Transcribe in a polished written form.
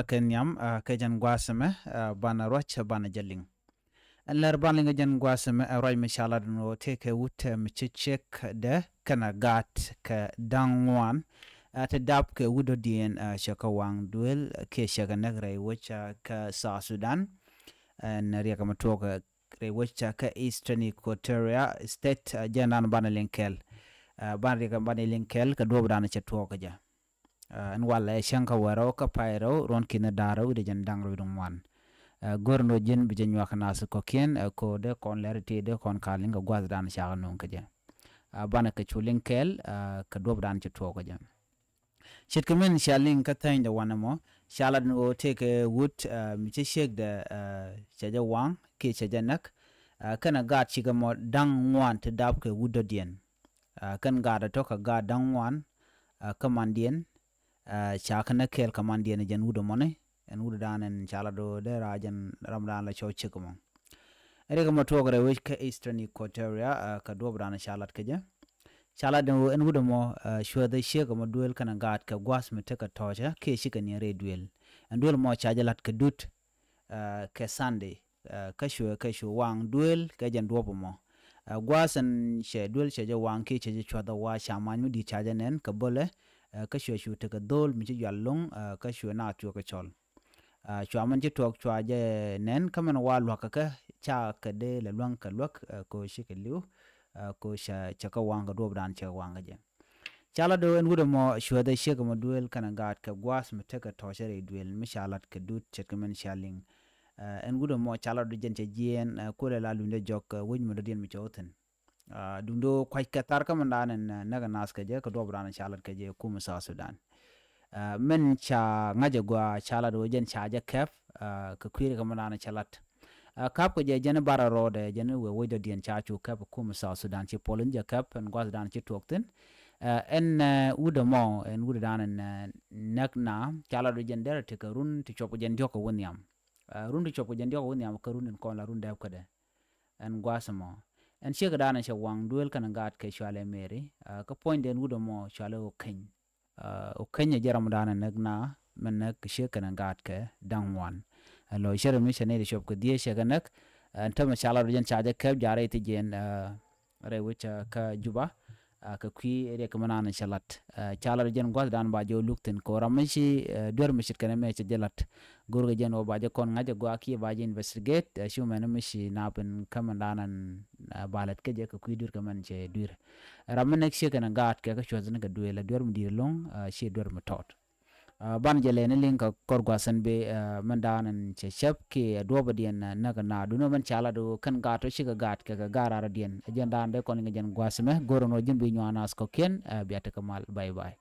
shala kenyam kejan guaseme bana rocha bana jaling lar balinga jan guaseme roy mishala no take wut michichek de kana gat ka dangwan at dap ke wudo dien shakawang duel ke shaga nagre wacha ka sa Sudan naria kama toka re wacha ka Eastern Equatoria state janan bana linkel bana ka bana linkel ka do bana chatoka ja an wala shanka waro ka pairo ron kina daro de jan dangro dum wan gorno jin bi janwa kana su ko ken ko de kon lerite de kon kalinga gwaz dan shaga non ka ja bana ka chulinkel ka do bana chatoka ja shit kamen shaling ka tain da wanamo shalad no take wood miche shek da chaja wang ke chaja nak kana gat chiga mo dang wan te dab ke wood dien kan gada to ka ga dang wan kamandien chakana kel kamandien jan wood money en wood dan en shalado de rajan ramdan la chow chikamo ere ka to gare which ka Eastern Equatoria ka do brana shalad ke ja shalad no en wood mo shwa de shek mo duel kana gat ka gwas mete ka toja ke shika ni re duel en duel mo chajalat ka dut ke Sunday ka shwa wang duel ka jan do mo gwasan she duel she ja wang ke che chwa da wa shaman mi di chaja nen ka bole ka shwa te ka dol mi yallong ka shwa na tu ka chol chwa man je tok chwa je nen ka man wa lo ka cha ka de le long ka lok ko shika liu ko sha chaka wanga do bran cha wanga je chala do en wudo mo shwa de shega mo duel kana gat ka gwas me te ka toshere duel mi shalat ka dut chet men shaling en wudo mo chala do jente jien ko le la lunde jok wony mo do den mi choten dundo kwai ka tar ka mandan naga nas ka je ka do bran shalat ka je kuma sa Sudan men cha ngaje gwa chala do jen cha je kef ka kwire ka mandan chalat kap ko je jene bara rode jene we wodo dien chachu kap kuma sa Sudan chi polin je kap en gwas dan chi tokten en uda mo en uda dan en nakna chala do jen der te karun ti chopo jen joko wonyam run ti chopo jen joko wonyam karun en kon la run deb kade en gwasamo en shega dan en wang duel kana gat ke shale meri ka point den uda mo shale o kenya jaram dan nakna men nak sheka na gat ke dangwan lo shere mi shane de shop ko die shega nak antama chala do jen chaje kep jare ti jen re wicha ka juba ka kwi ere ka manana shalat chala jen gwas dan ba jo lukten ko ramishi dor mishit kana me che jelat gorga jen o ba je kon ngaje go aki ba je investigate shuma na mishi na pen kamandanan balat ke je ka kwi dur ka man che dur ramanek she kana gat ka chozna ka duela dor mdir long she dor matot ban jele ne link korgwasan be mandanan che shep ke doba dien naga na duno man chala do kan gato shiga gat ka gara dien agenda ande kon ngen gwasme gorono jimbi nyana sko ken biata kamal bye bye